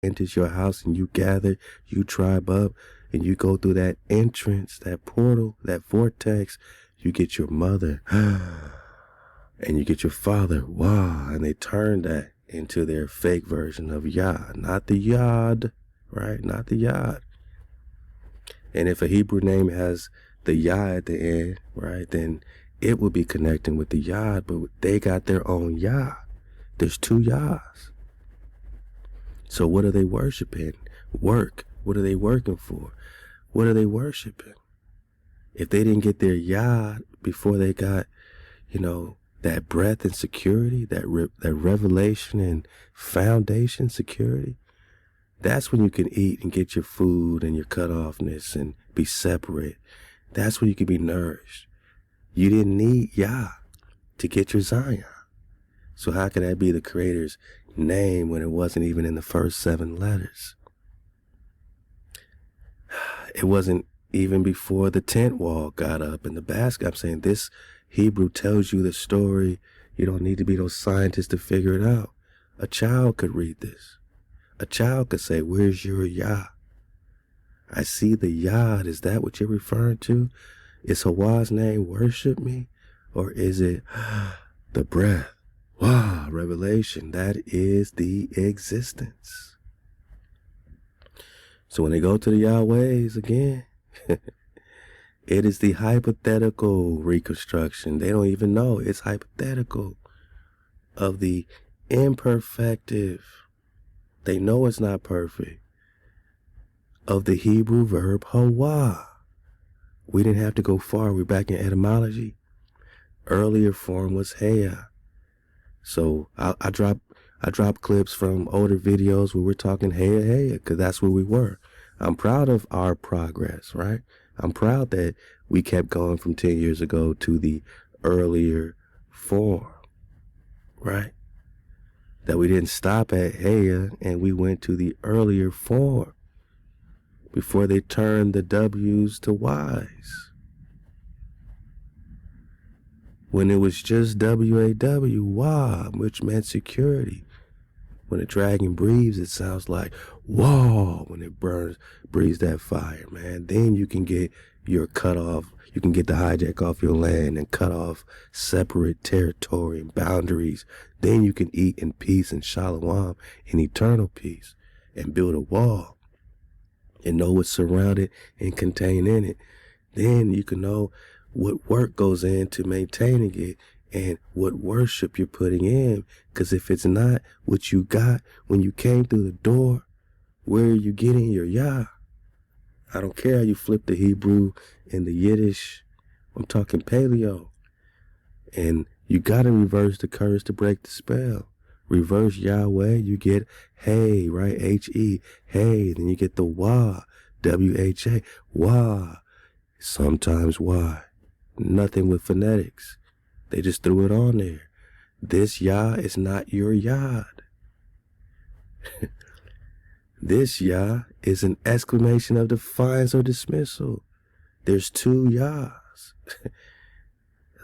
enters your house and you gather, you tribe up, and you go through that entrance, that portal, that vortex, you get your mother and you get your father, Wah, and they turn that into their fake version of Yah, not the Yod, right? Not the Yod. And if a Hebrew name has the Yah at the end, right, then it will be connecting with the Yod, but they got their own Yah. There's two Yahs. So what are they worshiping? Work. What are they working for? What are they worshiping? If they didn't get their Yah before they got, that breath and security, that revelation and foundation security, that's when you can eat and get your food and your cutoffness and be separate. That's when you can be nourished. You didn't need Yah to get your Zion. So how could that be the Creator's name when it wasn't even in the first 7 letters? It wasn't even before the tent wall got up in the basket. I'm saying this Hebrew tells you the story. You don't need to be no scientist to figure it out. A child could read this. A child could say, where's your Yah? I see the Yod. Is that what you're referring to? Is HaWah's name worship me? Or is it the breath? Wow, revelation. That is the existence. So when they go to the Yahwehs again, it is the hypothetical reconstruction. They don't even know it's hypothetical of the imperfective. They know it's not perfect. Of the Hebrew verb HaWah. We didn't have to go far. We're back in etymology. Earlier form was Heya. So I drop clips from older videos where we're talking Heya, because that's where we were. I'm proud of our progress, right? I'm proud that we kept going from 10 years ago to the earlier form, right? That we didn't stop at Heya and we went to the earlier form before they turned the W's to Y's. When it was just W-A-W, Wah, which meant security. When a dragon breathes, it sounds like whoa when it breathes that fire, man. Then you can get your cut off. You can get the hijack off your land and cut off separate territory and boundaries. Then you can eat in peace and shalom in eternal peace and build a wall and know what's surrounded and contained in it. Then you can know what work goes into maintaining it and what worship you're putting in. Because if it's not what you got when you came through the door, where are you getting your Yah? I don't care how you flip the Hebrew and the Yiddish. I'm talking paleo. And you got to reverse the curse to break the spell. Reverse Yahweh, you get Hey, right? H-E, Hey. Then you get the Wah, W-H-A, Wah. Sometimes Y. Nothing with phonetics. They just threw it on there. This Yah is not your Yod. This Yah is an exclamation of defiance or dismissal. There's two Yahs.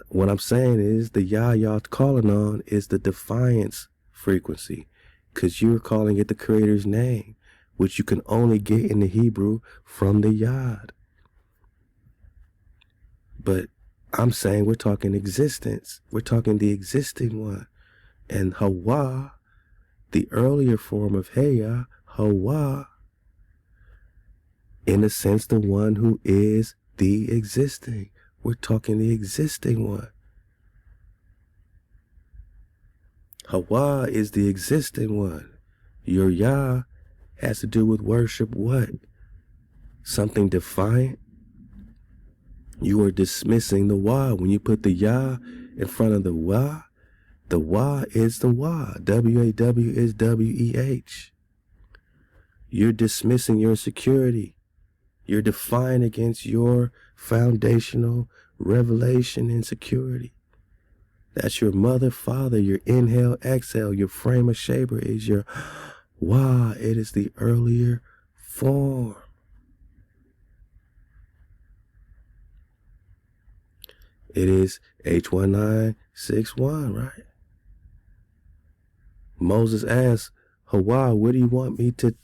What I'm saying is the Yah y'all calling on is the defiance frequency, because you're calling it the Creator's name, which you can only get in the Hebrew from the Yod. But I'm saying we're talking existence. We're talking the existing one. And HaWah, the earlier form of Heya, HaWah, in a sense, the one who is the existing. We're talking the existing one. HaWah is the existing one. Your Yah has to do with worship what? Something defiant? You are dismissing the Wah. When you put the Yah in front of the Wah is the Wah. W-A-W is W-E-H. You're dismissing your security. You're defying against your foundational revelation and security. That's your mother, father, your inhale, exhale, your frame of shaper is your Wah. It is the earlier form. It is H1961, right? Moses asked HaWah, what do you want me to,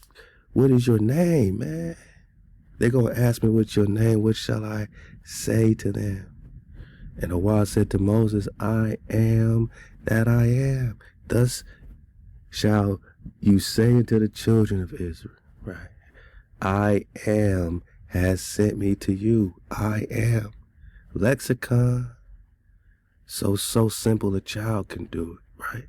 what is your name, man? They're going to ask me what's your name. What shall I say to them? And HaWah said to Moses, I am that I am. Thus shall you say unto the children of Israel, right? I am has sent me to you. I am. Lexicon. So simple a child can do it, right?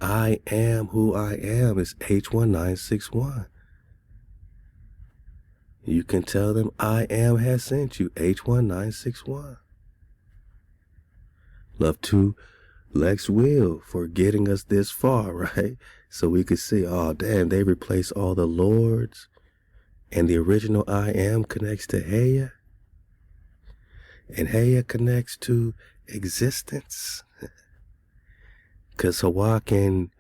I am who I am is H1961. You can tell them I am has sent you, H1961. Love to Lex Will for getting us this far, right? So we could see, oh damn, they replace all the lords and the original I am connects to Heya. And Heya connects to existence. Because HaWah can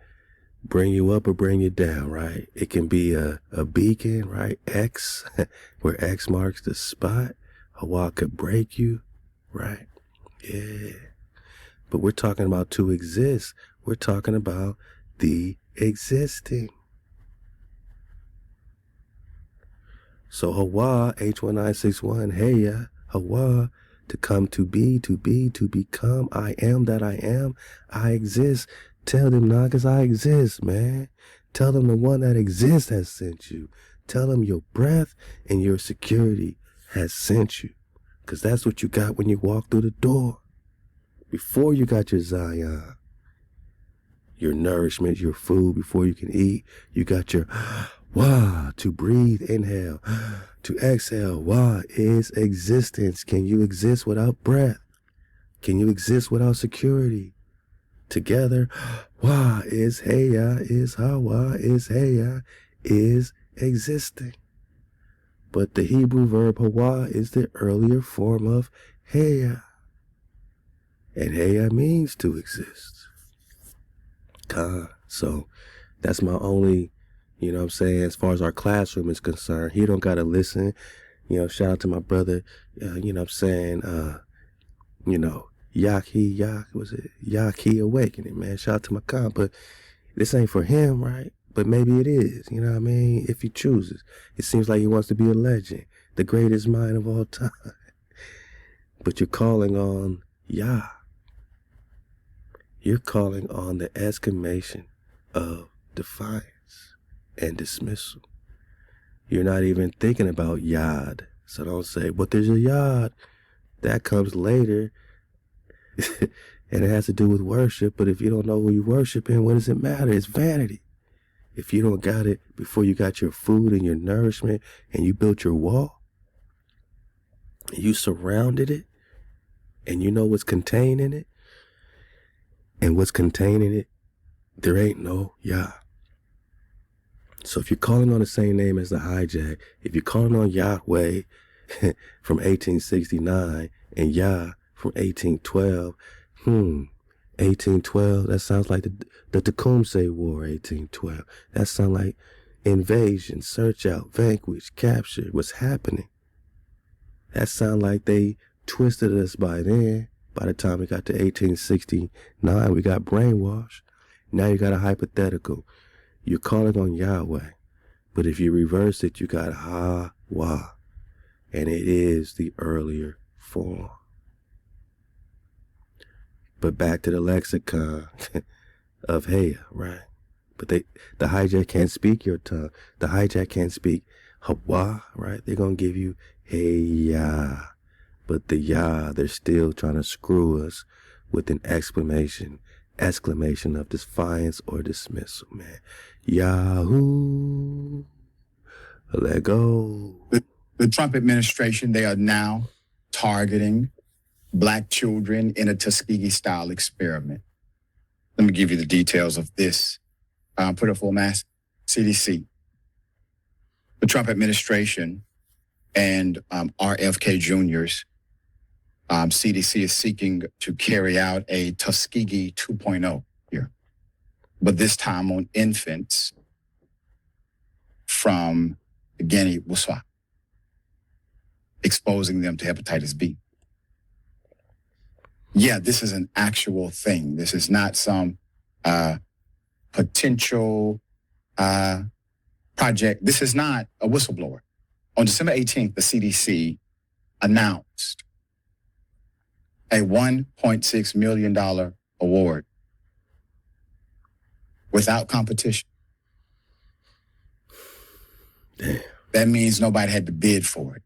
bring you up or bring you down, right? It can be a beacon, right? X, where X marks the spot. HaWah could break you, right? Yeah. But we're talking about to exist. We're talking about the existing. So HaWah, H1961, Heya, HaWah, to come to be, to become. I am that I am. I exist. Tell them, Nagas, I exist, man. Tell them the one that exists has sent you. Tell them your breath and your security has sent you. Because that's what you got when you walk through the door. Before you got your Zion, your nourishment, your food, before you can eat, you got your Wah, to breathe, inhale, to exhale. Wah is existence. Can you exist without breath? Can you exist without security? Together, Wah is Heya, is HaWah, is Heya, is existing. But the Hebrew verb HaWah is the earlier form of Heya. And Heya means to exist. So that's my only, you know what I'm saying, as far as our classroom is concerned. He don't got to listen. You know, shout out to my brother, you know what I'm saying, you know, Yaki Awakening, man. Shout out to my comp, but this ain't for him, right? But maybe it is, you know what I mean, if he chooses. It seems like he wants to be a legend, the greatest mind of all time. But you're calling on Yah. You're calling on the exclamation of defiance and dismissal. You're not even thinking about Yad. So don't say, but there's a Yad. That comes later. And it has to do with worship. But if you don't know who you're worshiping, what does it matter? It's vanity. If you don't got it before you got your food and your nourishment and you built your wall, and you surrounded it, and you know what's contained in it, and what's contained in it, there ain't no Yah. So if you're calling on the same name as the hijack, if you're calling on Yahweh from 1869 and Yah from 1812, 1812, that sounds like the Tecumseh War, 1812. That sounds like invasion, search out, vanquish, capture, what's happening. That sounds like they twisted us by then. By the time we got to 1869, we got brainwashed. Now you got a hypothetical. You're calling on Yahweh. But if you reverse it, you got HaWah. And it is the earlier form. But back to the lexicon of Heya, right? But the hijack can't speak your tongue. The hijack can't speak HaWah, right? They're going to give you Heya. But the Yah, they're still trying to screw us with an exclamation of defiance or dismissal, man. Yahoo, let go. The Trump administration, they are now targeting Black children in a Tuskegee-style experiment. Let me give you the details of this. Put a full mask. CDC. The Trump administration and RFK Jr.'s CDC is seeking to carry out a Tuskegee 2.0 here, but this time on infants from Guinea-Bissau, exposing them to hepatitis B. Yeah, this is an actual thing. This is not some potential project. This is not a whistleblower. On December 18th, the CDC announced a $1.6 million award without competition. Damn. That means nobody had to bid for it.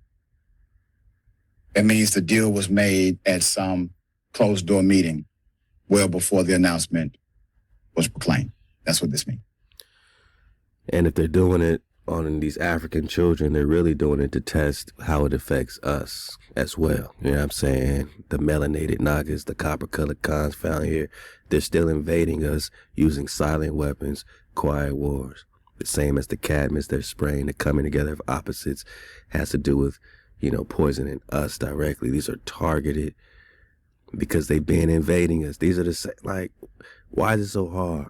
That means the deal was made at some closed door meeting well before the announcement was proclaimed. That's what this means. And if they're doing it on these African children, they're really doing it to test how it affects us as well. You know what I'm saying? The melanated Nagas, the copper-colored Khans found here, they're still invading us using silent weapons, quiet wars. The same as the Cadmus they're spraying, the coming together of opposites has to do with, poisoning us directly. These are targeted because they've been invading us. These are the same, why is it so hard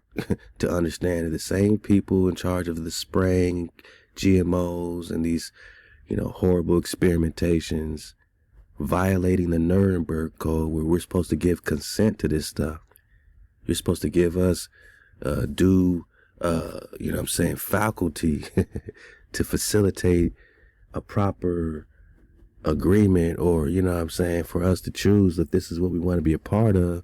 to understand that the same people in charge of the spraying GMOs and these, horrible experimentations, violating the Nuremberg Code where we're supposed to give consent to this stuff. You're supposed to give us faculty to facilitate a proper agreement or, for us to choose that this is what we want to be a part of.